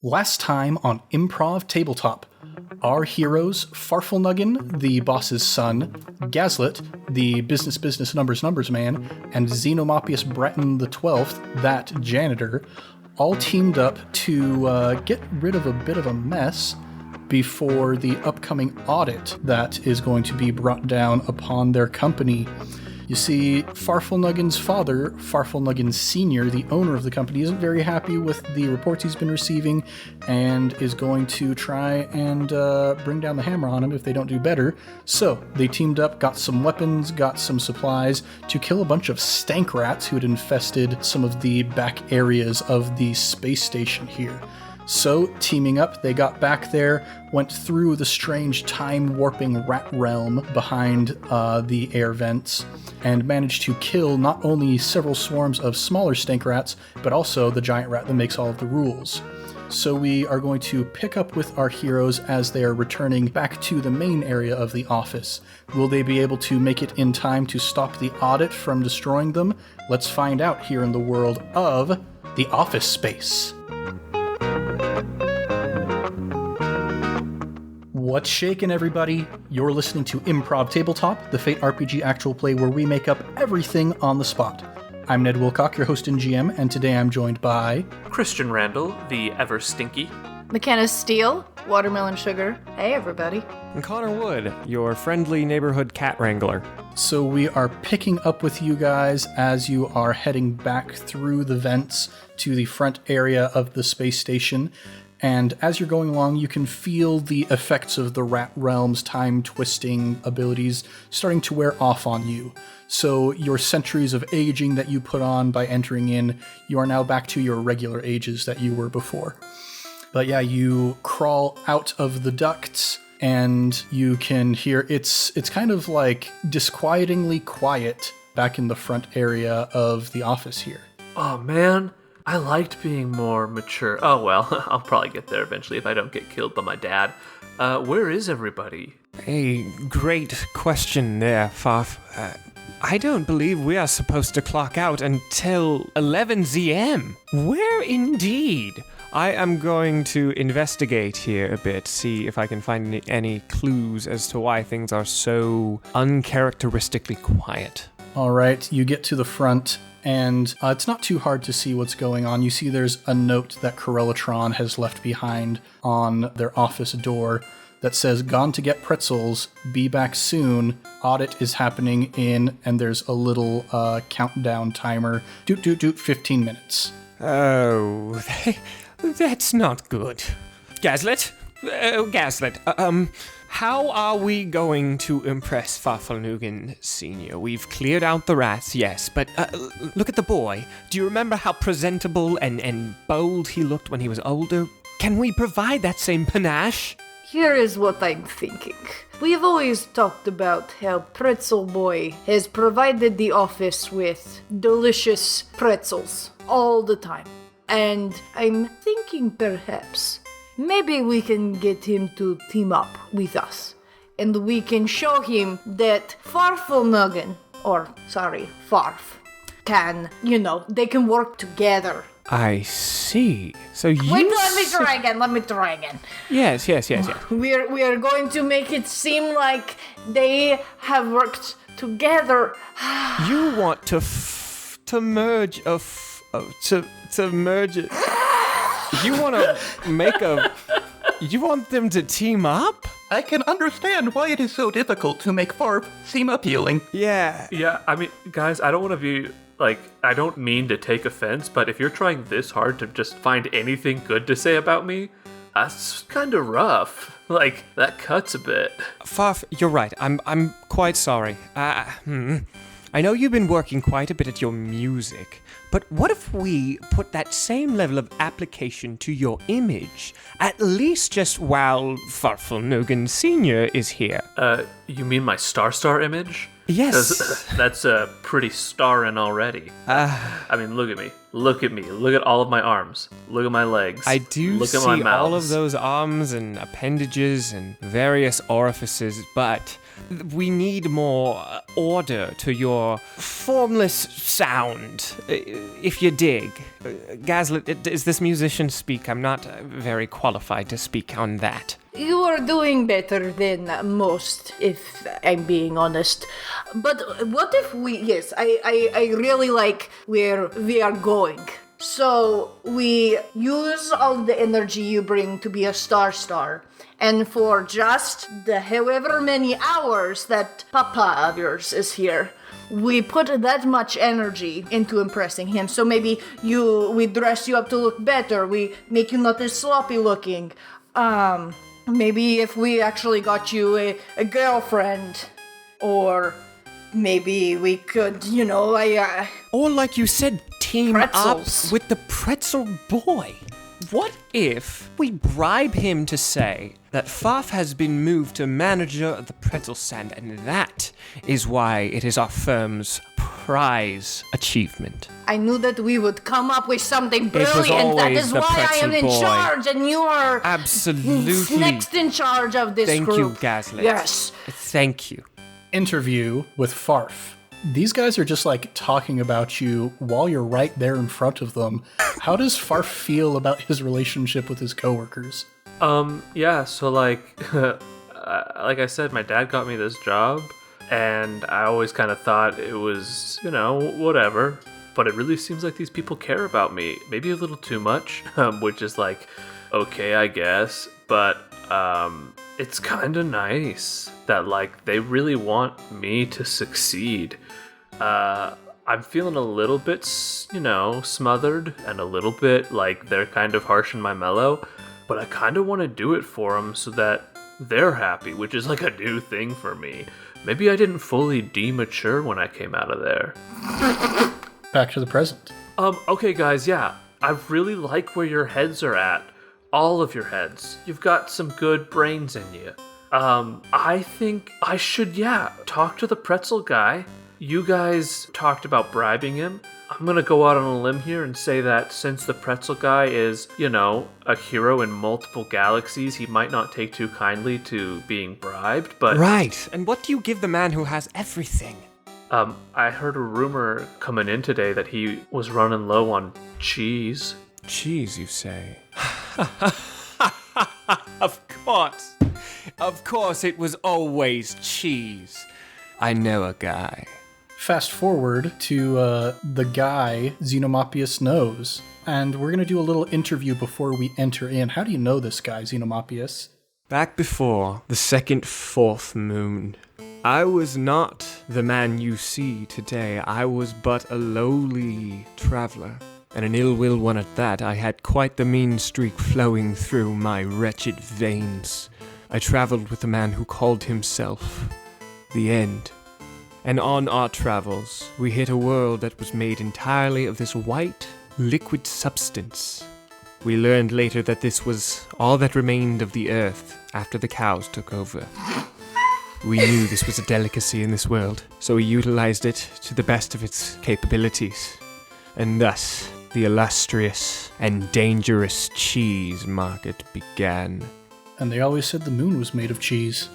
Last time on Improv Tabletop, our heroes, Farfelnuggin, the boss's son, Gazlet, the business numbers man, and Xenomopius Breton the 12th, that janitor, all teamed up to get rid of a bit of a mess before the upcoming audit that is going to be brought down upon their company. You see, Farfelnuggin's father, Farfelnuggin Sr., the owner of the company, isn't very happy with the reports he's been receiving and is going to try and bring down the hammer on him if they don't do better. So they teamed up, got some weapons, got some supplies to kill a bunch of stank rats who had infested some of the back areas of the space station here. So, teaming up, they got back there, went through the strange time-warping rat realm behind the air vents, and managed to kill not only several swarms of smaller stank rats, but also the giant rat that makes all of the rules. So we are going to pick up with our heroes as they are returning back to the main area of the office. Will they be able to make it in time to stop the audit from destroying them? Let's find out here in the world of The Office Space. What's shaking, everybody? You're listening to Improv Tabletop, the Fate RPG actual play where we make up everything on the spot. I'm Ned Wilcock, your host and GM, and today I'm joined by... Christian Randall, the ever-stinky. McKenna Steele, Watermelon Sugar. Hey, everybody. And Connor Wood, your friendly neighborhood cat wrangler. So we are picking up with you guys as you are heading back through the vents to the front area of the space station. And as you're going along, you can feel the effects of the rat realm's time-twisting abilities starting to wear off on you. So your centuries of aging that you put on by entering in, you are now back to your regular ages that you were before. But yeah, you crawl out of the ducts, and you can hear it's kind of like disquietingly quiet back in the front area of the office here. Oh, man. I liked being more mature. Oh, well, I'll probably get there eventually if I don't get killed by my dad. Where is everybody? A great question there, Farf. I don't believe we are supposed to clock out until 11 ZM. Where indeed? I am going to investigate here a bit, see if I can find any clues as to why things are so uncharacteristically quiet. All right, you get to the front, and it's not too hard to see what's going on. You see there's a note that Corellatron has left behind on their office door that says, "Gone to get pretzels, be back soon, audit is happening in," and there's a little countdown timer, 15 minutes. Oh, that's not good. Gazlet? How are we going to impress Farfelnuggin Sr.? We've cleared out the rats, yes, but look at the boy. Do you remember how presentable and bold he looked when he was older? Can we provide that same panache? Here is what I'm thinking. We have always talked about how Pretzel Boy has provided the office with delicious pretzels all the time. And I'm thinking perhaps maybe we can get him to team up with us. And we can show him that Farf, can, they can work together. I see. So you... Wait, let me try again. Yes. We are going to make it seem like they have worked together. You want to merge to merge it. You want to make a... You want them to team up? I can understand why it is so difficult to make Farf seem appealing. Yeah. Yeah, I mean, guys, I don't want to be, I don't mean to take offense, but if you're trying this hard to just find anything good to say about me, that's kind of rough. That cuts a bit. Farf, you're right. I'm quite sorry. I know you've been working quite a bit at your music, but what if we put that same level of application to your image, at least just while Farfelnuggin Sr. is here? You mean my star image? Yes. 'Cause that's pretty starring already. I mean, look at me. Look at all of my arms. Look at my legs. I do look see at my mouth. all of those arms and appendages and various orifices, but We need more order to your formless sound, if you dig. Gaslit, is this musician speak? I'm not very qualified to speak on that. You are doing better than most, if I'm being honest. But what if yes, I really like where we are going. So we use all the energy you bring to be a star. And for just the however many hours that Papa of yours is here, we put that much energy into impressing him. So maybe we dress you up to look better. We make you not as sloppy looking. Maybe if we actually got you a girlfriend, or maybe we could, Or like you said, team pretzels. up with the pretzel boy. What if we bribe him to say that Farf has been moved to manager of the pretzel stand, and that is why it is our firm's prize achievement? I knew that we would come up with something was brilliant. That always is the why I am in pretzel boy. charge, and you are Absolutely. next in charge of this Thank you, group. Gaslit. Yes. Thank you. Interview with Farf. These guys are just like talking about you while you're right there in front of them. How does Farf feel about his relationship with his coworkers? Yeah, so like I said, my dad got me this job, and I always kind of thought it was, whatever. But it really seems like these people care about me. Maybe a little too much, which is like, okay, I guess. But it's kind of nice that like they really want me to succeed. I'm feeling a little bit, smothered, and a little bit like they're kind of harsh in my mellow, but I kind of want to do it for them so that they're happy, which is like a new thing for me. Maybe I didn't fully demature when I came out of there. Back to the present. Okay guys, yeah, I really like where your heads are at. All of your heads. You've got some good brains in you. I think I should, talk to the pretzel guy. You guys talked about bribing him. I'm gonna go out on a limb here and say that since the pretzel guy is, a hero in multiple galaxies, he might not take too kindly to being bribed, but... Right. And what do you give the man who has everything? I heard a rumor coming in today that he was running low on cheese. Cheese, you say? Of course, it was always cheese. I know a guy. Fast forward to the guy Xenomopius knows, and we're going to do a little interview before we enter in. How do you know this guy, Xenomopius? Back before the second fourth moon, I was not the man you see today. I was but a lowly traveler, and an ill will one at that. I had quite the mean streak flowing through my wretched veins. I traveled with a man who called himself the End. And on our travels, we hit a world that was made entirely of this white, liquid substance. We learned later that this was all that remained of the earth after the cows took over. We knew this was a delicacy in this world, so we utilized it to the best of its capabilities. And thus, the illustrious and dangerous cheese market began. And they always said the moon was made of cheese.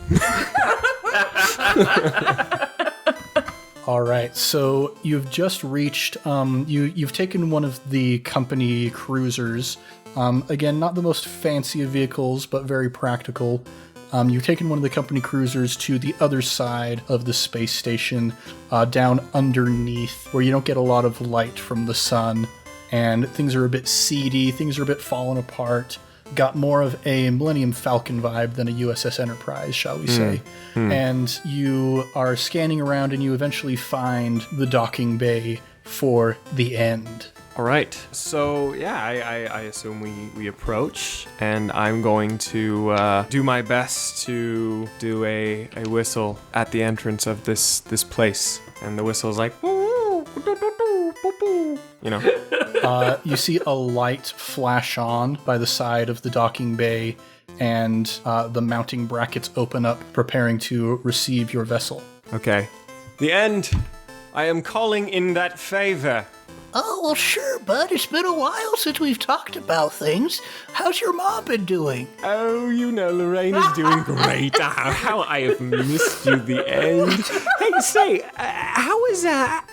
All right, so you've just reached, you've taken one of the company cruisers. Again, not the most fancy of vehicles, but very practical. You've taken one of the company cruisers to the other side of the space station, down underneath, where you don't get a lot of light from the sun, and things are a bit seedy, things are a bit fallen apart. Got more of a Millennium Falcon vibe than a USS Enterprise, shall we say. And you are scanning around and you eventually find the docking bay for the End. All right, so yeah, I assume we approach, and I'm going to do my best to do a whistle at the entrance of this place, and the whistle's like, You see a light flash on by the side of the docking bay, and the mounting brackets open up, preparing to receive your vessel. Okay. The End, I am calling in that favor. Oh, well, sure, bud. It's been a while since we've talked about things. How's your mom been doing? Oh, Lorraine is doing great. How I have missed you, the end. Hey, say, how is that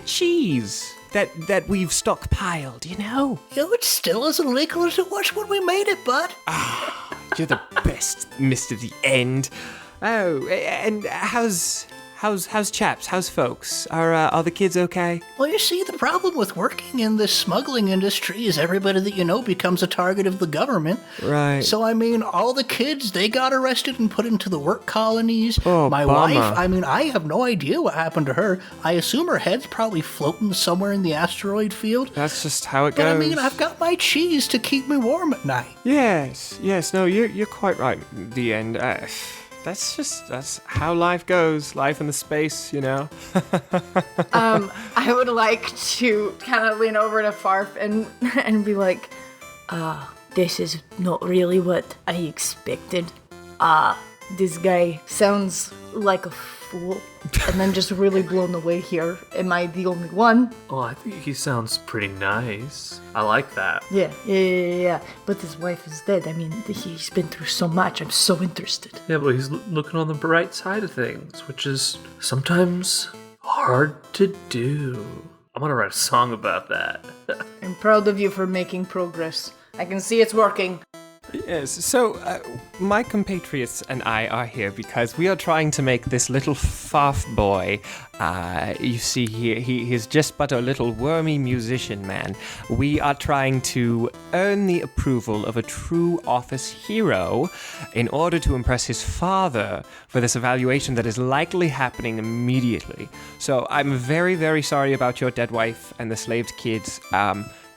cheese that we've stockpiled, It's still as illegal as it was when we made it, bud. You're the best, Mr. The End. Oh, and how's chaps? How's folks? Are the kids okay? Well, you see, the problem with working in this smuggling industry is everybody that you know becomes a target of the government. Right. So, all the kids, they got arrested and put into the work colonies. Oh, My bummer. wife, I have no idea what happened to her. I assume her head's probably floating somewhere in the asteroid field. That's just how it But goes. I've got my cheese to keep me warm at night. Yes, no, you're quite right, The End. That's how life goes. Life in the space, I would like to kind of lean over to Farf and be like, this is not really what I expected. This guy sounds like a fool. And then just really blown away here. Am I the only one? Oh, I think he sounds pretty nice. I like that. Yeah. But his wife is dead. He's been through so much. I'm so interested. Yeah, but he's looking on the bright side of things, which is sometimes hard to do. I'm gonna write a song about that. I'm proud of you for making progress. I can see it's working. Yes, so my compatriots and I are here because we are trying to make this little Farf boy, you see here, he is just but a little wormy musician man. We are trying to earn the approval of a true office hero in order to impress his father for this evaluation that is likely happening immediately. So I'm very, very sorry about your dead wife and the slaved kids.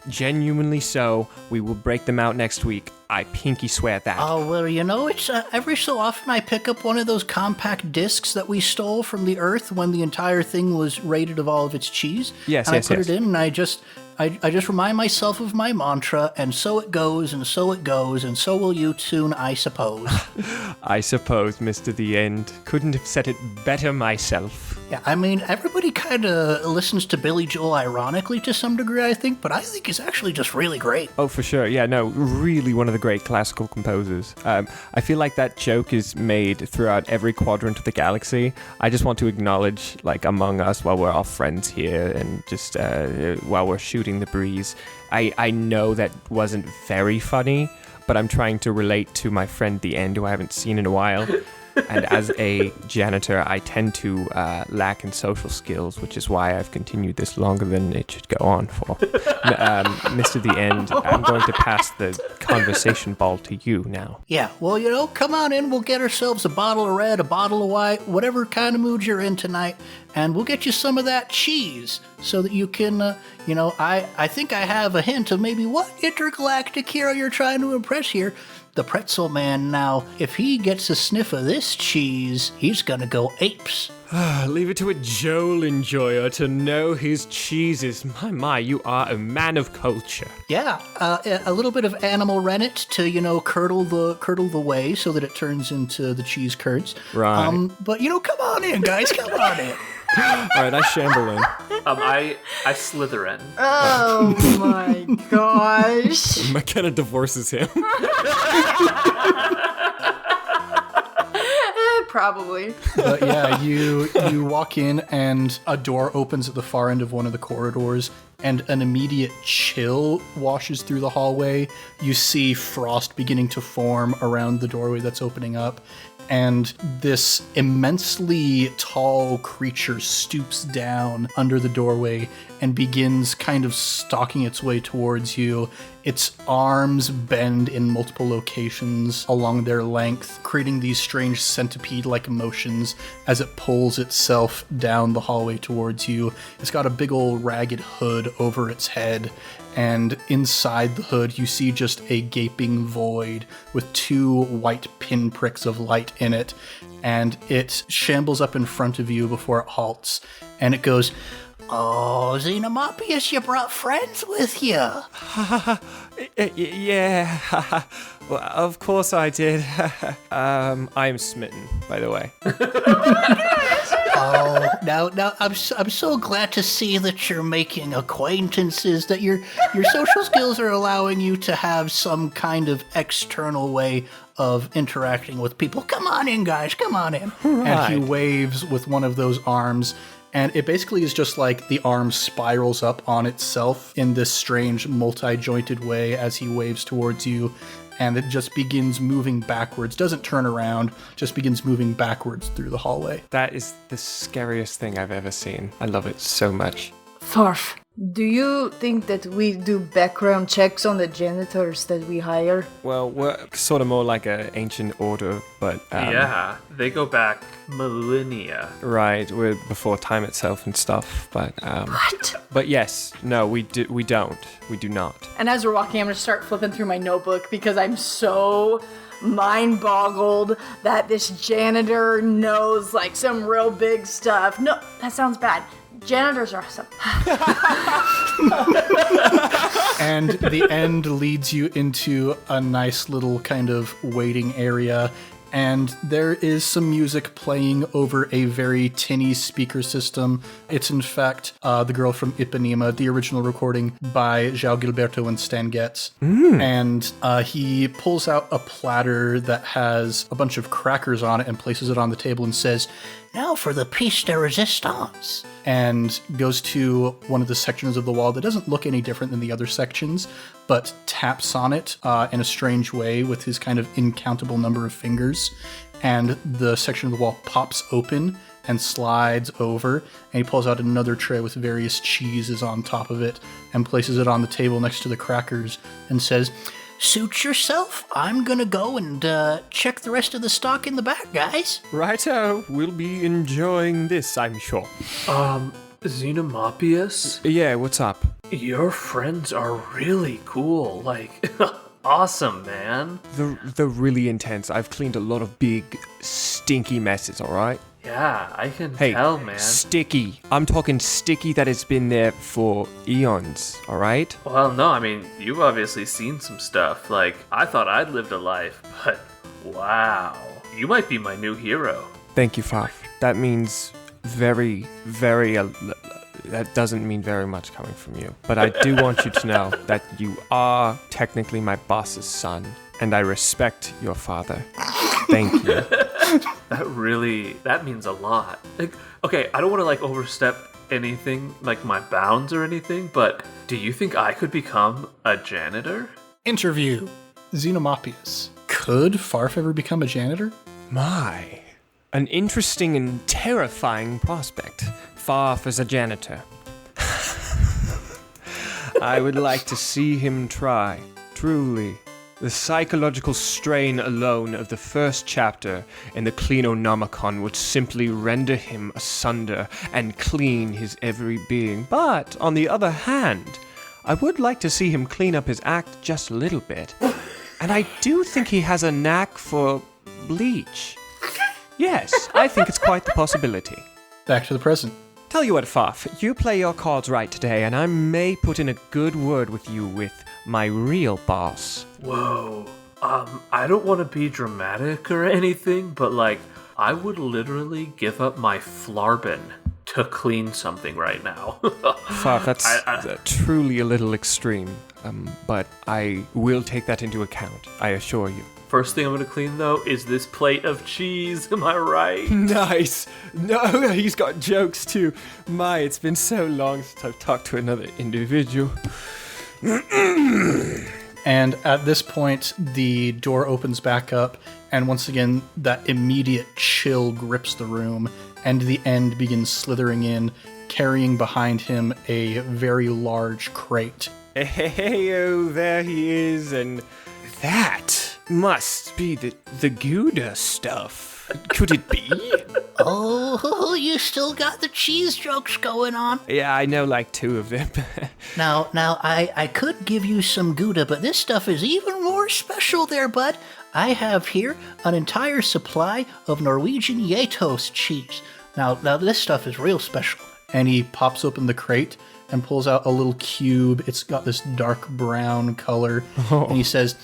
Genuinely so. We will break them out next week. I pinky swear that. Oh, well, it's every so often I pick up one of those compact discs that we stole from the Earth when the entire thing was raided of all of its cheese. Yes, and yes, I put yes. it in, and I just remind myself of my mantra, and so it goes, and so it goes, and so will you soon, I suppose. I suppose, Mr. The End. Couldn't have said it better myself. Yeah, everybody kind of listens to Billy Joel ironically to some degree, I think, but I think he's actually just really great. Oh, for sure. Yeah, no, really one of the great classical composers. I feel like that joke is made throughout every quadrant of the galaxy. I just want to acknowledge, among us, while we're all friends here and just while we're shooting the breeze, I know that wasn't very funny, but I'm trying to relate to my friend The End, who I haven't seen in a while. And as a janitor, I tend to lack in social skills, which is why I've continued this longer than it should go on for. Mr. The End, I'm going to pass the conversation ball to you now. Yeah, well, come on in. We'll get ourselves a bottle of red, a bottle of white, whatever kind of mood you're in tonight, and we'll get you some of that cheese so that you can, I think I have a hint of maybe what intergalactic hero you're trying to impress here. The pretzel man, now, if he gets a sniff of this cheese, he's gonna go apes. Leave it to a Joel enjoyer to know his cheeses. My, you are a man of culture. Yeah, a little bit of animal rennet to, curdle the whey so that it turns into the cheese curds. Right. But, come on in, guys, come on in. All right, I shamble in. I slither in. Oh my gosh. McKenna divorces him. Probably. But yeah, you walk in and a door opens at the far end of one of the corridors and an immediate chill washes through the hallway. You see frost beginning to form around the doorway that's opening up. And this immensely tall creature stoops down under the doorway and begins kind of stalking its way towards you. Its arms bend in multiple locations along their length, creating these strange centipede-like motions as it pulls itself down the hallway towards you. It's got a big old ragged hood over its head, and inside the hood you see just a gaping void with 2 white pinpricks of light in it, and it shambles up in front of you before it halts, and it goes, "Oh, Xenomopius, you brought friends with you." Yeah, well, of course I did. I'm smitten, by the way. Oh, now I'm so glad to see that you're making acquaintances, that your social skills are allowing you to have some kind of external way of interacting with people. Come on in, guys, come on in. And he waves with one of those arms, and it basically is just like the arm spirals up on itself in this strange multi-jointed way as he waves towards you. And it just begins moving backwards, doesn't turn around, just begins moving backwards through the hallway. That is the scariest thing I've ever seen. I love it so much. Farf, do you think that we do background checks on the janitors that we hire? Well, we're sort of more like an ancient order, but... yeah, they go back millennia. Right, we're before time itself and stuff, but... What? But yes, no, we don't. We do not. And as we're walking, I'm going to start flipping through my notebook because I'm so mind-boggled that this janitor knows, like, some real big stuff. No, that sounds bad. Janitors are awesome. And the end leads you into a nice little kind of waiting area, and there is some music playing over a very tinny speaker system. It's in fact the girl from Ipanema, the original recording by João Gilberto and Stan Getz. And he pulls out a platter that has a bunch of crackers on it and places it on the table and says, Now for the piece de resistance. and goes to one of the sections of the wall that doesn't look any different than the other sections, but taps on it in a strange way with his kind of incountable number of fingers. And the section of the wall pops open and slides over, and he pulls out another tray with various cheeses on top of it and places it on the table next to the crackers and says, Suit yourself. I'm gonna go and check the rest of the stock in the back, guys. Righto, we'll be enjoying this, I'm sure. Xenomopius? Yeah, what's up? Your friends are really cool. Like, awesome, man. They're really intense. I've cleaned a lot of big, stinky messes, alright? Yeah, I can Hey, tell, man. sticky. I'm talking sticky that has been there for eons, alright? Well, no, I mean, you've obviously seen some stuff. Like, I thought I'd lived a life, but wow. You might be my new hero. Thank you, Farf. That means very, very... that doesn't mean very much coming from you. But I do want you to know that you are technically my boss's son, and I respect your father. Thank you. That means a lot. Like, okay, I don't want to, like, overstep anything, like my bounds or anything, but do you think I could become a janitor? Interview. Xenomopius. Could Farf ever become a janitor? My. An interesting and terrifying prospect. Farf as a janitor. I would like to see him try. Truly. The psychological strain alone of the first chapter in the Cleanonomicon would simply render him asunder and clean his every being. But, on the other hand, I would like to see him clean up his act just a little bit. And I do think he has a knack for bleach. Yes, I think it's quite the possibility. Back to the present. Tell you what, Farf, you play your cards right today, and I may put in a good word with you with my real boss. Whoa. I don't want to be dramatic or anything, but, like, I would literally give up my flarbin to clean something right now. Farf, that's truly a little extreme, but I will take that into account, I assure you. First thing I'm going to clean, though, is this plate of cheese. Am I right? Nice. No, he's got jokes too. My, it's been so long since I've talked to another individual. And at this point, the door opens back up, and once again, that immediate chill grips the room, and the end begins slithering in, carrying behind him a very large crate. Hey-oh, there he is, and that must be the Gouda stuff. Could it be? Oh, you still got the cheese jokes going on. Yeah, I know like 2 of them. Now, I could give you some Gouda, but this stuff is even more special there, bud. I have here an entire supply of Norwegian Yetos cheese. Now this stuff is real special. And he pops open the crate and pulls out a little cube. It's got this dark brown color. Oh. And he says,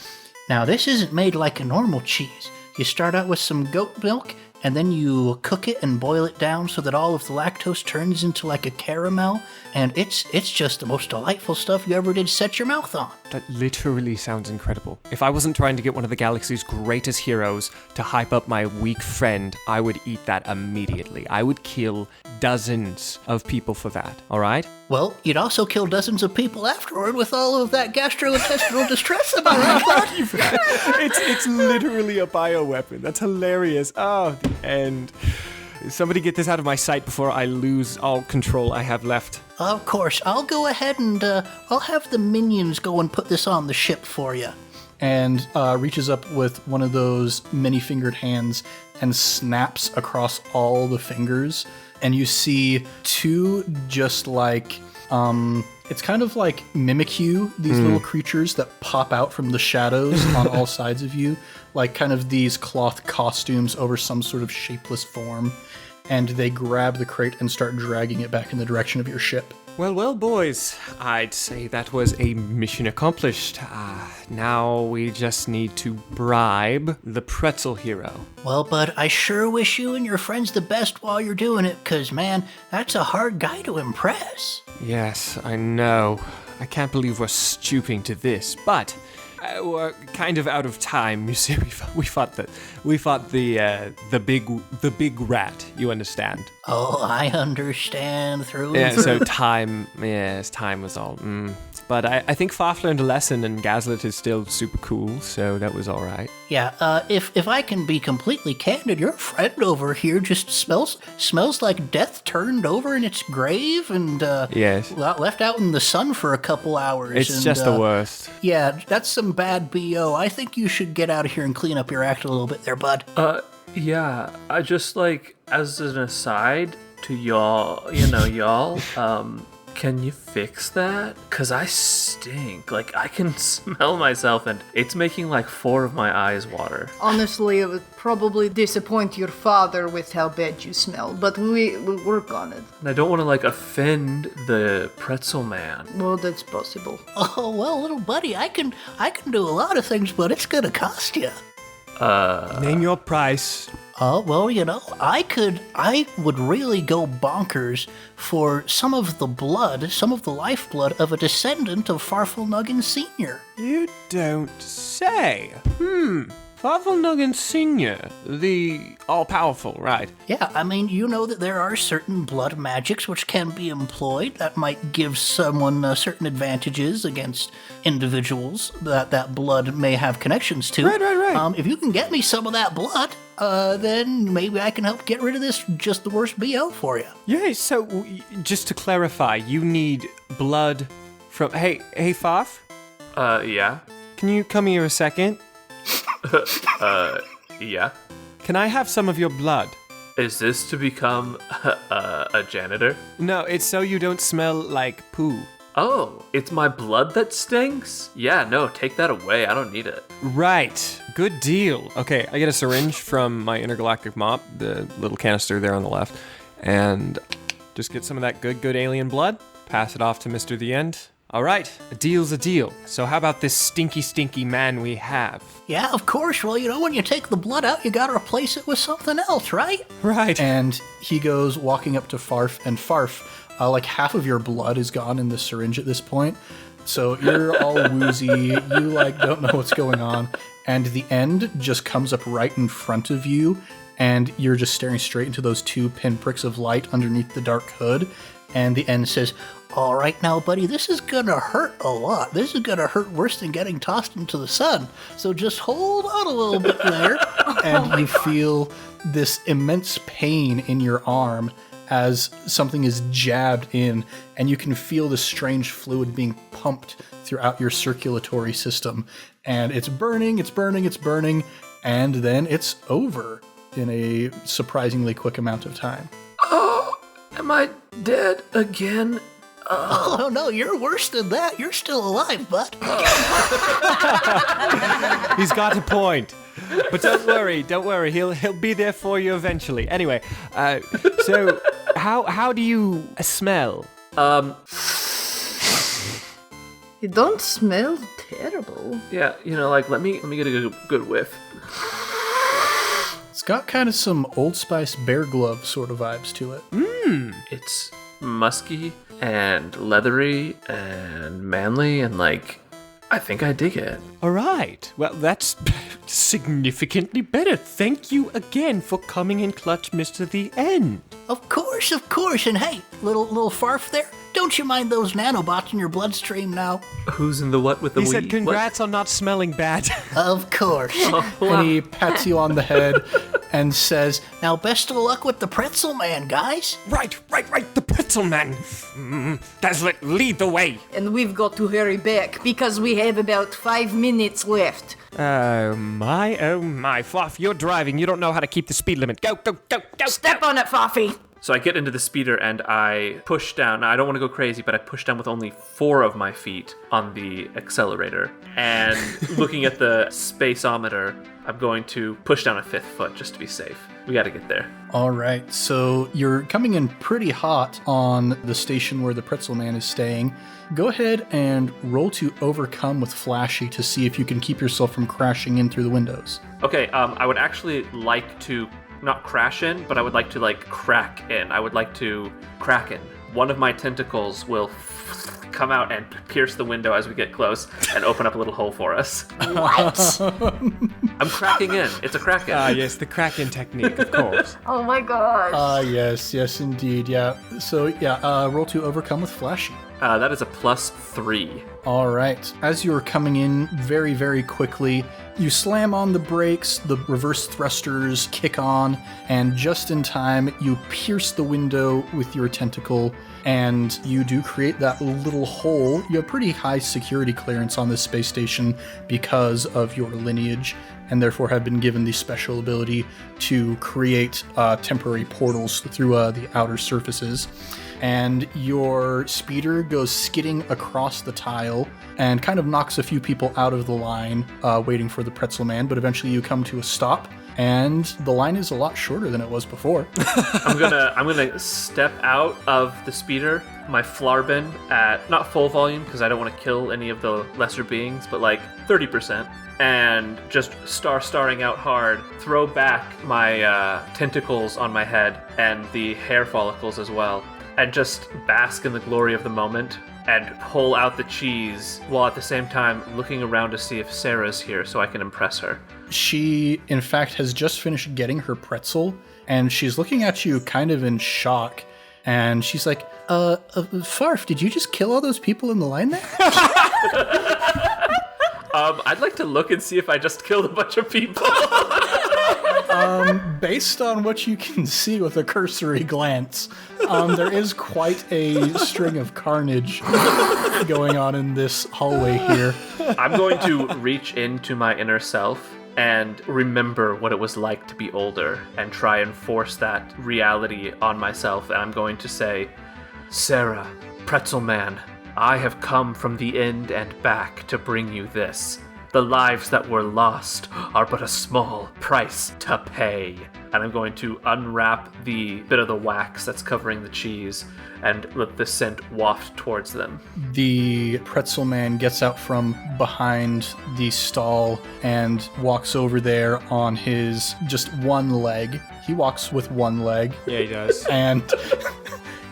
Now, this isn't made like a normal cheese. You start out with some goat milk and then you cook it and boil it down so that all of the lactose turns into like a caramel, and it's just the most delightful stuff you ever did set your mouth on. That literally sounds incredible. If I wasn't trying to get one of the galaxy's greatest heroes to hype up my weak friend, I would eat that immediately. I would kill dozens of people for that, all right? Well, you'd also kill dozens of people afterward with all of that gastrointestinal distress, am I right, bud? It's literally a bioweapon. That's hilarious. Oh, the end. Somebody get this out of my sight before I lose all control I have left. Of course. I'll go ahead and I'll have the minions go and put this on the ship for you. And reaches up with one of those many-fingered hands and snaps across all the fingers. And you see two just like, it's kind of like Mimikyu, these little creatures that pop out from the shadows on all sides of you, like kind of these cloth costumes over some sort of shapeless form. And they grab the crate and start dragging it back in the direction of your ship. Well, boys, I'd say that was a mission accomplished. Now we just need to bribe the pretzel hero. Well, bud, I sure wish you and your friends the best while you're doing it, because, man, that's a hard guy to impress. Yes, I know. I can't believe we're stooping to this, but we're kind of out of time. You see, we fought the big rat. You understand? Oh, I understand through Yeah. and through. So time was all. But I think Farf learned a lesson, and Gaslit is still super cool, so that was all right. Yeah, if I can be completely candid, your friend over here just smells like death turned over in its grave and Yes. left out in the sun for a couple hours. It's and, just the worst. Yeah, that's some bad BO. I think you should get out of here and clean up your act a little bit there, bud. Yeah, I just like, as an aside to y'all, can you fix that? Cause I stink. Like, I can smell myself and it's making like 4 of my eyes water. Honestly, it would probably disappoint your father with how bad you smell, but we'll work on it. And I don't want to like offend the pretzel man. Well, that's possible. Oh, well, little buddy, I can do a lot of things, but it's gonna cost you. Name your price. Well, I would really go bonkers for some of the lifeblood of a descendant of Farfel Sr. You don't say. Farfelnuggen Sr., the all-powerful, right? Yeah, I mean, you know that there are certain blood magics which can be employed that might give someone certain advantages against individuals that blood may have connections to. Right. If you can get me some of that blood, then maybe I can help get rid of this just the worst BO for you. Yeah, so just to clarify, you need blood from... Hey, Farf? Yeah. Can you come here a second? Yeah. Can I have some of your blood? Is this to become a janitor? No, it's so you don't smell like poo. Oh, it's my blood that stinks? Yeah, no, take that away. I don't need it. Right. Good deal. Okay, I get a syringe from my intergalactic mop, the little canister there on the left, and just get some of that good alien blood, pass it off to Mr. The End. All right, a deal's a deal. So how about this stinky man we have? Yeah, of course. Well, when you take the blood out, you gotta replace it with something else, right? Right. And he goes walking up to Farf, and Farf, like half of your blood is gone in the syringe at this point. So you're all woozy, you like don't know what's going on. And the End just comes up right in front of you, and you're just staring straight into those 2 pinpricks of light underneath the dark hood. And the End says, "All right now, buddy, this is gonna hurt a lot. This is gonna hurt worse than getting tossed into the sun. So just hold on a little bit there." And you feel this immense pain in your arm as something is jabbed in, and you can feel this strange fluid being pumped throughout your circulatory system. And it's burning, and then it's over in a surprisingly quick amount of time. Oh, am I dead again? Oh, no, you're worse than that. You're still alive, bud. He's got a point. But don't worry, he'll be there for you eventually. Anyway, so how do you smell? You don't smell terrible. Yeah, like let me get a good whiff. It's got kind of some Old Spice bear glove sort of vibes to it. It's musky and leathery and manly and like, I think I dig it. All right. Well, that's significantly better. Thank you again for coming in clutch, Mr. The End. Of course. And hey, little Farf there, don't you mind those nanobots in your bloodstream now? Who's in the what with the He we? said congrats on not smelling bad. Of course. And he pats you on the head and says, Now, best of luck with the pretzel man, guys. Right. The pretzel man. Gaslit, lead the way. And we've got to hurry back because we have about 5 minutes left. Oh my, Farf, you're driving. You don't know how to keep the speed limit. Go. Step on it, Farfy. So I get into the speeder and I push down. Now, I don't want to go crazy, but I push down with only 4 of my feet on the accelerator. And looking at the spaceometer, I'm going to push down a 5th foot just to be safe. We got to get there. all right, so you're coming in pretty hot on the station where the pretzel man is staying. Go ahead and roll to overcome with Flashy to see if you can keep yourself from crashing in through the windows. Okay, I would actually like to not crash in, but I would like to like crack in. I would like to crack in. One of my tentacles will come out and pierce the window as we get close and open up a little hole for us. What? I'm cracking in. It's a crack in. Ah, yes, the Kraken technique, of course. Oh my gosh. Yes, indeed, yeah. So, roll to overcome with Flashy. That is a +3. All right. As you're coming in very, very quickly, you slam on the brakes, the reverse thrusters kick on, and just in time, you pierce the window with your tentacle, and you do create that little hole. You have pretty high security clearance on this space station because of your lineage, and therefore have been given the special ability to create temporary portals through the outer surfaces. And your speeder goes skidding across the tile and kind of knocks a few people out of the line waiting for the pretzel man, but eventually you come to a stop, and the line is a lot shorter than it was before. I'm gonna step out of the speeder, my flarbin at not full volume because I don't want to kill any of the lesser beings, but like 30%, and just starring out hard, throw back my tentacles on my head and the hair follicles as well, and just bask in the glory of the moment and pull out the cheese while at the same time looking around to see if Sarah's here so I can impress her. She, in fact, has just finished getting her pretzel, and she's looking at you kind of in shock, and she's like, Farf, did you just kill all those people in the line there? I'd like to look and see if I just killed a bunch of people. Based on what you can see with a cursory glance, there is quite a string of carnage going on in this hallway here. I'm going to reach into my inner self and remember what it was like to be older and try and force that reality on myself. And I'm going to say, Sarah, Pretzel Man, I have come from the end and back to bring you this. The lives that were lost are but a small price to pay. And I'm going to unwrap the bit of the wax that's covering the cheese and let the scent waft towards them. The pretzel man gets out from behind the stall and walks over there on his just one leg. He walks with one leg. Yeah, he does. And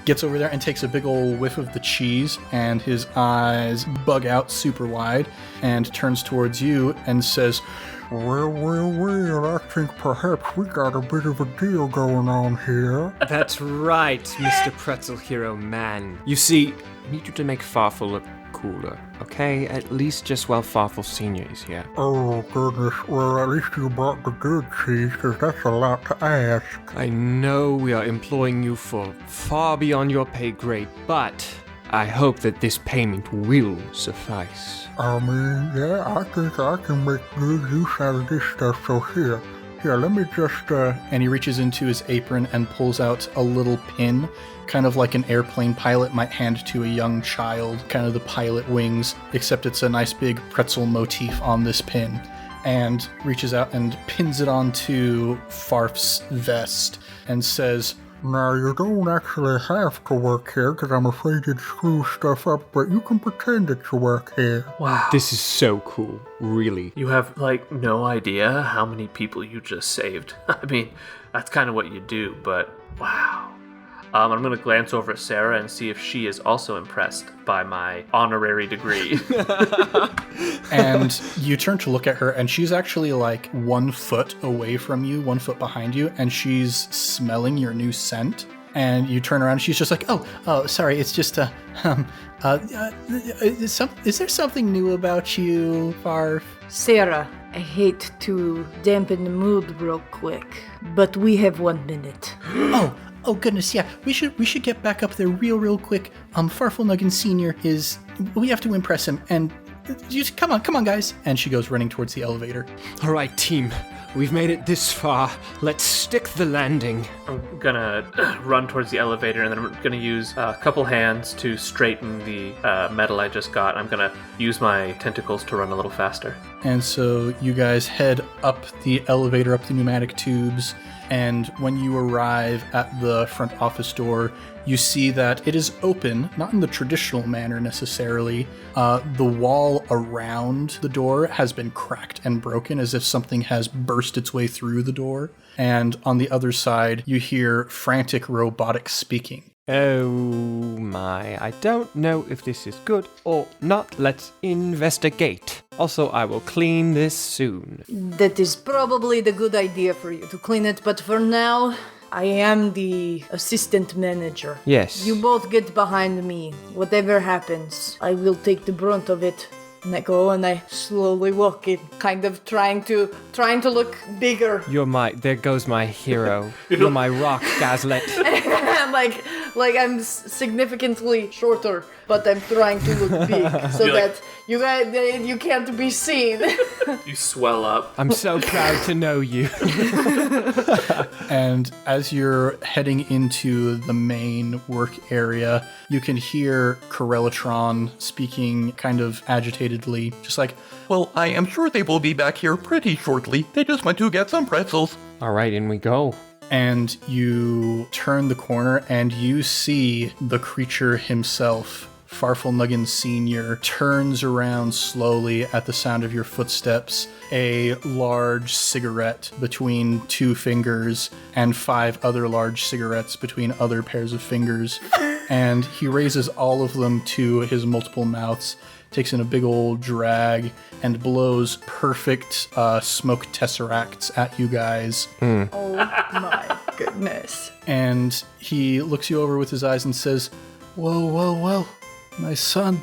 gets over there and takes a big old whiff of the cheese, and his eyes bug out super wide and turns towards you and says, Well, I think perhaps we got a bit of a deal going on here. That's right, Mr. Pretzel Hero Man. You see, I need you to make Farfel look cooler, okay? At least just while Farfel Sr. is here. Oh, goodness. Well, at least you brought the good cheese, because that's a lot to ask. I know we are employing you for far beyond your pay grade, but I hope that this payment will suffice. I mean, yeah, I think I can make good use out of this stuff, so here, let me just, And he reaches into his apron and pulls out a little pin, kind of like an airplane pilot might hand to a young child, kind of the pilot wings, except it's a nice big pretzel motif on this pin, and reaches out and pins it onto Farf's vest and says, Now, you don't actually have to work here because I'm afraid you'd screw stuff up, but you can pretend that you work here. Wow. This is so cool, really. You have, no idea how many people you just saved. I mean, that's kind of what you do, but wow. I'm going to glance over at Sarah and see if she is also impressed by my honorary degree. And you turn to look at her, and she's actually 1 foot away from you, 1 foot behind you, and she's smelling your new scent. And you turn around, and she's just like, oh, sorry, it's just, is there something new about you, Farf? Sarah, I hate to dampen the mood real quick, but we have 1 minute. Oh goodness, yeah. We should get back up there real quick. Farfelnuggin Senior we have to impress him, and just come on, guys. And she goes running towards the elevator. All right, team. We've made it this far. Let's stick the landing. I'm going to run towards the elevator, and then I'm going to use a couple hands to straighten the metal I just got. I'm going to use my tentacles to run a little faster. And so you guys head up the elevator, up the pneumatic tubes, and when you arrive at the front office door, you see that it is open, not in the traditional manner necessarily. The wall around the door has been cracked and broken as if something has burst its way through the door. And on the other side, you hear frantic robotic speaking. Oh my, I don't know if this is good or not. Let's investigate. Also, I will clean this soon. That is probably the good idea for you to clean it, but for now, I am the assistant manager. Yes. You both get behind me. Whatever happens, I will take the brunt of it. And I go and I slowly walk in, kind of trying to look bigger. There goes my hero. You're my rock, Gaslit. like I'm significantly shorter, but I'm trying to look big so that you can't be seen. You swell up. I'm so proud to know you. And as you're heading into the main work area, you can hear Corellatron speaking kind of agitatedly, just like, Well, I am sure they will be back here pretty shortly. They just went to get some pretzels. All right, in we go. and you turn the corner and you see the creature himself. Farfelnuggin Sr. turns around slowly at the sound of your footsteps, a large cigarette between 2 fingers and 5 other large cigarettes between other pairs of fingers. And he raises all of them to his multiple mouths, takes in a big old drag, and blows perfect smoke tesseracts at you guys. Oh my goodness. And he looks you over with his eyes and says, well. My son,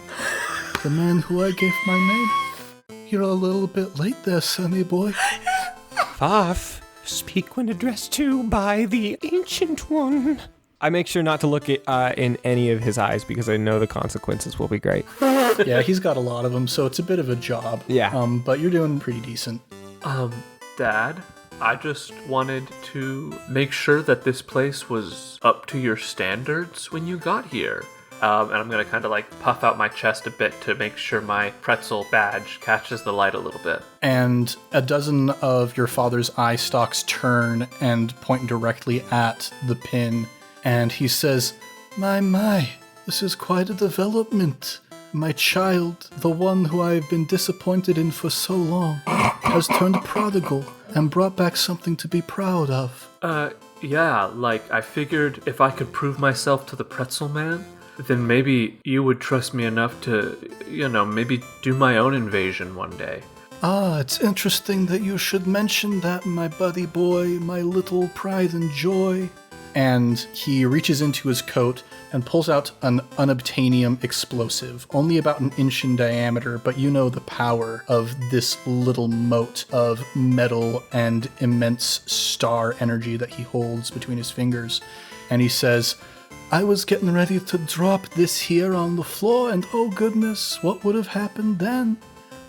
the man who I gave my name. You're a little bit late there, sonny boy. Farf, speak when addressed to by the Ancient One. I make sure not to look in any of his eyes because I know the consequences will be great. Yeah, he's got a lot of them, so it's a bit of a job. Yeah. But you're doing pretty decent. Dad, I just wanted to make sure that this place was up to your standards when you got here. And I'm going to kind of like puff out my chest a bit to make sure my pretzel badge catches the light a little bit. And a dozen of your father's eye stalks turn and point directly at the pin. And he says, My, this is quite a development. My child, the one who I have been disappointed in for so long, has turned prodigal and brought back something to be proud of. Yeah, like I figured if I could prove myself to the pretzel man, then maybe you would trust me enough to, maybe do my own invasion one day. It's interesting that you should mention that, my buddy boy, my little pride and joy. And he reaches into his coat and pulls out an unobtainium explosive, only about an inch in diameter, but you know the power of this little mote of metal and immense star energy that he holds between his fingers. And he says, I was getting ready to drop this here on the floor, and oh goodness, what would have happened then?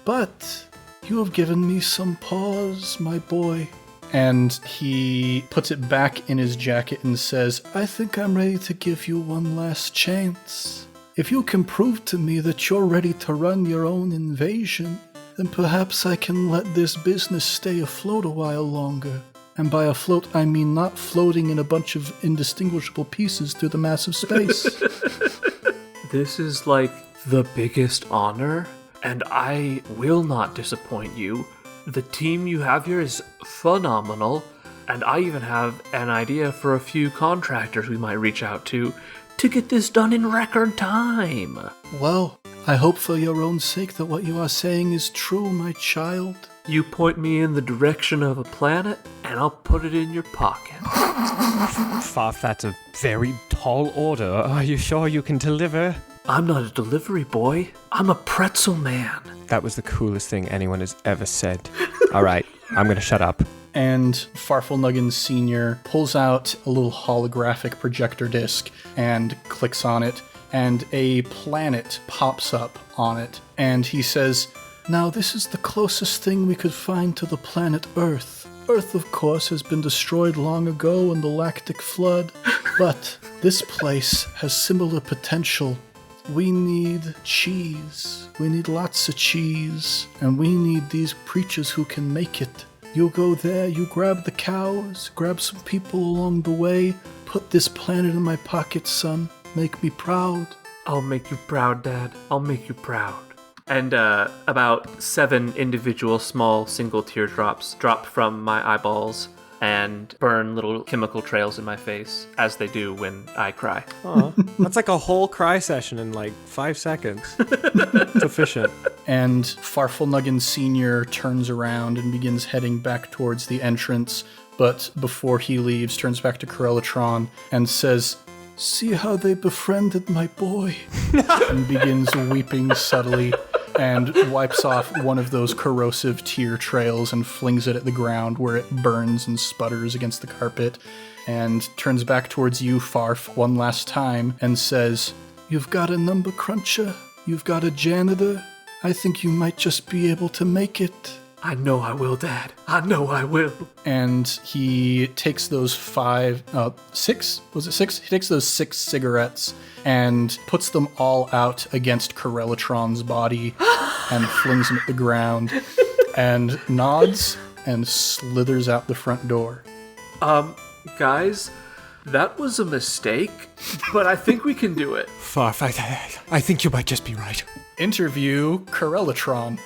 But you have given me some pause, my boy. And he puts it back in his jacket and says, I think I'm ready to give you one last chance. If you can prove to me that you're ready to run your own invasion, then perhaps I can let this business stay afloat a while longer. And by afloat, I mean not floating in a bunch of indistinguishable pieces through the massive space. This is like the biggest honor, and I will not disappoint you. The team you have here is phenomenal, and I even have an idea for a few contractors we might reach out to get this done in record time. Well, I hope for your own sake that what you are saying is true, my child. You point me in the direction of a planet, and I'll put it in your pocket. Farf, that's a very tall order. Are you sure you can deliver? I'm not a delivery boy. I'm a pretzel man. That was the coolest thing anyone has ever said. All right, I'm going to shut up. And Farfelnuggin Sr. pulls out a little holographic projector disc and clicks on it, and a planet pops up on it. And he says, "Now this is the closest thing we could find to the planet Earth. Earth, of course, has been destroyed long ago in the Lactic Flood, but this place has similar potential. We need cheese. We need lots of cheese, and we need these preachers who can make it. You go there, you grab the cows, grab some people along the way, put this planet in my pocket, son. Make me proud." I'll make you proud, Dad. I'll make you proud. And about 7 individual small single teardrops drop from my eyeballs and burn little chemical trails in my face, as they do when I cry. Aw, that's like a whole cry session in like 5 seconds. It's efficient. And Farfelnuggin Sr. turns around and begins heading back towards the entrance, but before he leaves, turns back to Corellatron and says, "See how they befriended my boy," and begins weeping subtly and wipes off one of those corrosive tear trails and flings it at the ground where it burns and sputters against the carpet, and turns back towards you, Farf, one last time and says, "You've got a number cruncher? You've got a janitor? I think you might just be able to make it." I know I will, Dad. I know I will. And he takes those 6? Was it 6? He takes those 6 cigarettes and puts them all out against Corellatron's body and flings them at the ground and nods and slithers out the front door. Guys, that was a mistake, but I think we can do it. Farf, I think you might just be right. Interview Corellatron.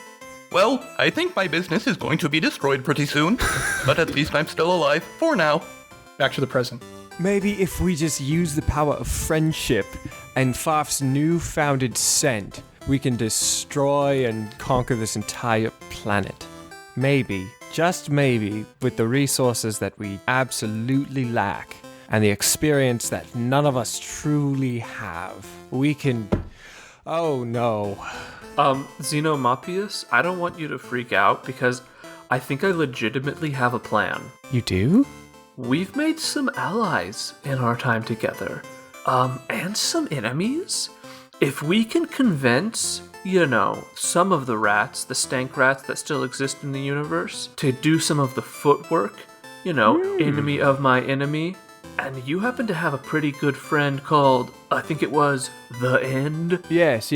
Well, I think my business is going to be destroyed pretty soon, but at least I'm still alive for now. Back to the present. Maybe if we just use the power of friendship and Farf's new-founded scent, we can destroy and conquer this entire planet. Maybe, just maybe, with the resources that we absolutely lack and the experience that none of us truly have, we can... Oh no. Xenomopius, I don't want you to freak out because I think I legitimately have a plan. You do? We've made some allies in our time together, and some enemies. If we can convince, some of the rats, the stank rats that still exist in the universe, to do some of the footwork, enemy of my enemy, and you happen to have a pretty good friend called, I think it was, The End. Yes.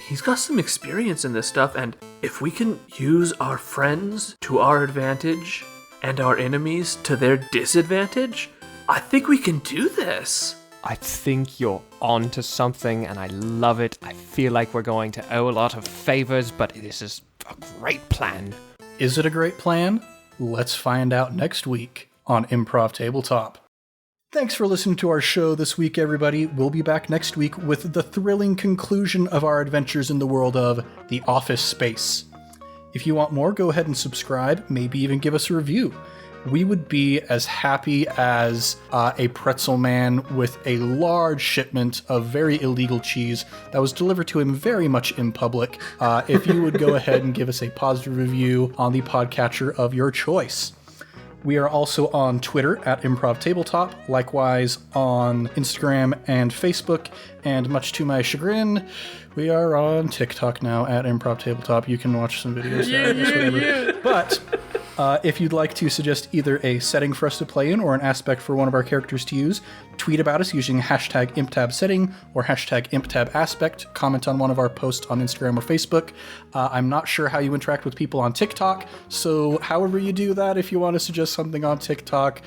He's got some experience in this stuff, and if we can use our friends to our advantage and our enemies to their disadvantage, I think we can do this. I think you're onto something, and I love it. I feel like we're going to owe a lot of favors, but this is a great plan. Is it a great plan? Let's find out next week on Improv Tabletop. Thanks for listening to our show this week, everybody. We'll be back next week with the thrilling conclusion of our adventures in the world of The Office Space. If you want more, go ahead and subscribe, maybe even give us a review. We would be as happy as a pretzel man with a large shipment of very illegal cheese that was delivered to him very much in public. If you would go ahead and give us a positive review on the podcatcher of your choice. We are also on Twitter at Improv Tabletop, likewise on Instagram and Facebook, and much to my chagrin, we are on TikTok now at Improv Tabletop. You can watch some videos there, I guess, whatever. But If you'd like to suggest either a setting for us to play in or an aspect for one of our characters to use, tweet about us using hashtag ImpTabSetting or hashtag ImpTabAspect. Comment on one of our posts on Instagram or Facebook. I'm not sure how you interact with people on TikTok, so however you do that, if you want to suggest something on TikTok,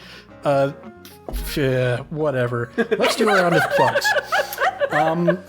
whatever. Let's do a round of plugs.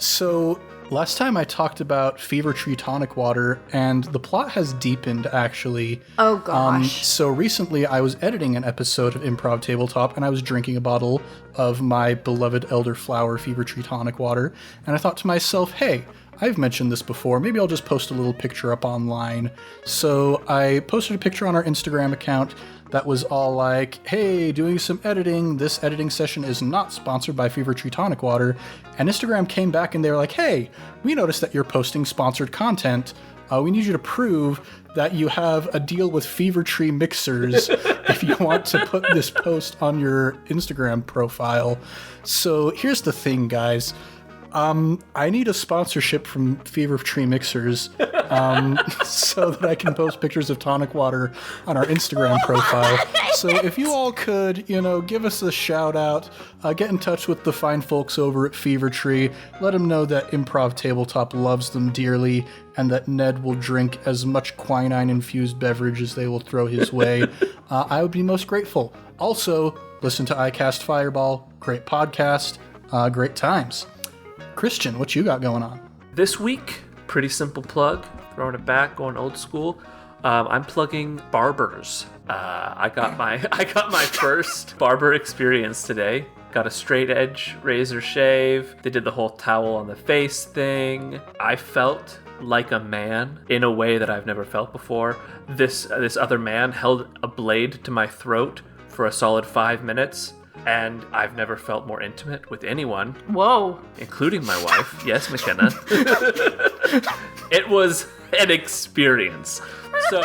So last time I talked about Fever Tree tonic water, and the plot has deepened, actually. Oh, gosh. So recently I was editing an episode of Improv Tabletop, and I was drinking a bottle of my beloved elderflower Fever Tree tonic water, and I thought to myself, hey, I've mentioned this before, maybe I'll just post a little picture up online. So I posted a picture on our Instagram account that was all like, hey, doing some editing. This editing session is not sponsored by Fever Tree Tonic Water. And Instagram came back and they were like, hey, we noticed that you're posting sponsored content. We need you to prove that you have a deal with Fever Tree Mixers if you want to put this post on your Instagram profile. So here's the thing, guys. I need a sponsorship from Fever Tree Mixers so that I can post pictures of tonic water on our Instagram profile. So if you all could, give us a shout out, get in touch with the fine folks over at Fever Tree, let them know that Improv Tabletop loves them dearly and that Ned will drink as much quinine-infused beverage as they will throw his way. I would be most grateful. Also, listen to iCast Fireball, great podcast, great times. Christian, what you got going on? This week, pretty simple plug. Throwing it back, going old school. I'm plugging barbers. I got my first barber experience today. Got a straight edge razor shave. They did the whole towel on the face thing. I felt like a man in a way that I've never felt before. This other man held a blade to my throat for a solid 5 minutes. And I've never felt more intimate with anyone. Whoa. Including my wife. Yes, McKenna. It was an experience. So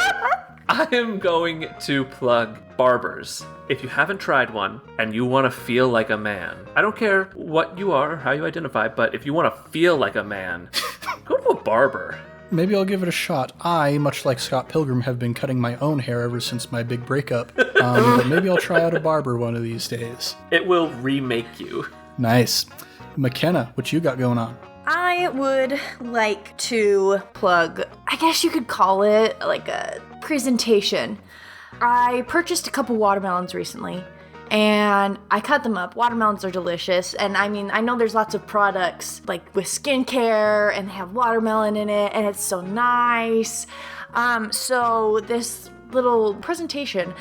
I am going to plug barbers. If you haven't tried one and you want to feel like a man, I don't care what you are, how you identify, but if you want to feel like a man, go to a barber. Maybe I'll give it a shot. I, much like Scott Pilgrim, have been cutting my own hair ever since my big breakup. But maybe I'll try out a barber one of these days. It will remake you. Nice. McKenna, what you got going on? I would like to plug, I guess you could call it like a presentation. I purchased a couple watermelons recently, and I cut them up. Watermelons are delicious, and I mean, I know there's lots of products like with skincare and they have watermelon in it, and it's so nice. So this little presentation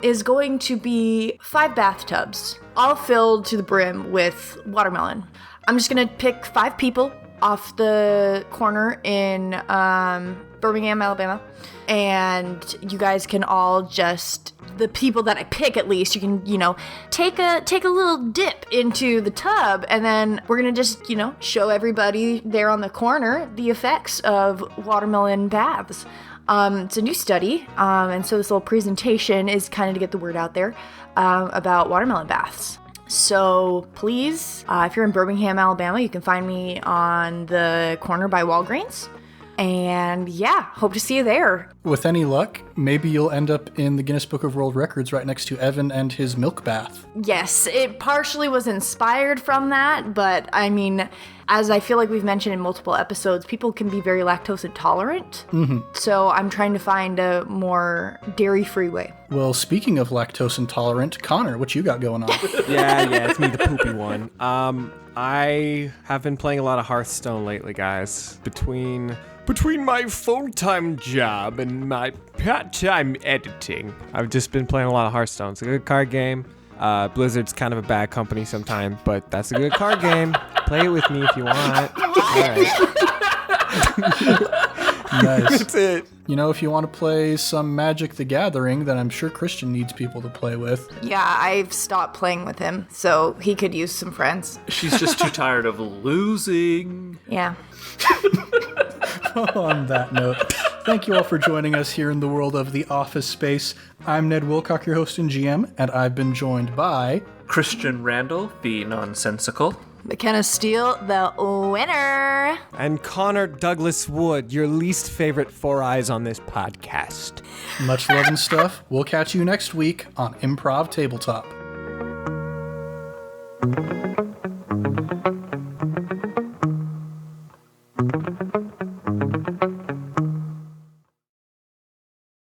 is going to be 5 bathtubs, all filled to the brim with watermelon. I'm just gonna pick 5 people off the corner in Birmingham, Alabama, and you guys can all just, the people that I pick at least, you can, take a little dip into the tub, and then we're gonna just, show everybody there on the corner the effects of watermelon baths. It's a new study, and so this little presentation is kind of to get the word out there about watermelon baths. So please, if you're in Birmingham, Alabama, you can find me on the corner by Walgreens. And yeah, hope to see you there. With any luck, maybe you'll end up in the Guinness Book of World Records right next to Evan and his milk bath. Yes, it partially was inspired from that, but I mean, as I feel like we've mentioned in multiple episodes, people can be very lactose intolerant. Mm-hmm. So I'm trying to find a more dairy-free way. Well, speaking of lactose intolerant, Connor, what you got going on? Yeah, it's me, the poopy one. I have been playing a lot of Hearthstone lately, guys. Between my full-time job and my part-time editing, I've just been playing a lot of Hearthstone. It's a good card game. Blizzard's kind of a bad company sometimes, but that's a good card game. Play it with me if you want. All right. Nice. That's it. If you want to play some Magic the Gathering, then I'm sure Christian needs people to play with. Yeah, I've stopped playing with him, so he could use some friends. She's just too tired of losing. Yeah. On that note, thank you all for joining us here in the world of The Office Space. I'm Ned Wilcock, your host and GM, and I've been joined by... Christian Randall, the nonsensical. McKenna Steele, the winner. And Connor Douglas Wood, your least favorite Four Eyes on this podcast. Much love and stuff. We'll catch you next week on Improv Tabletop.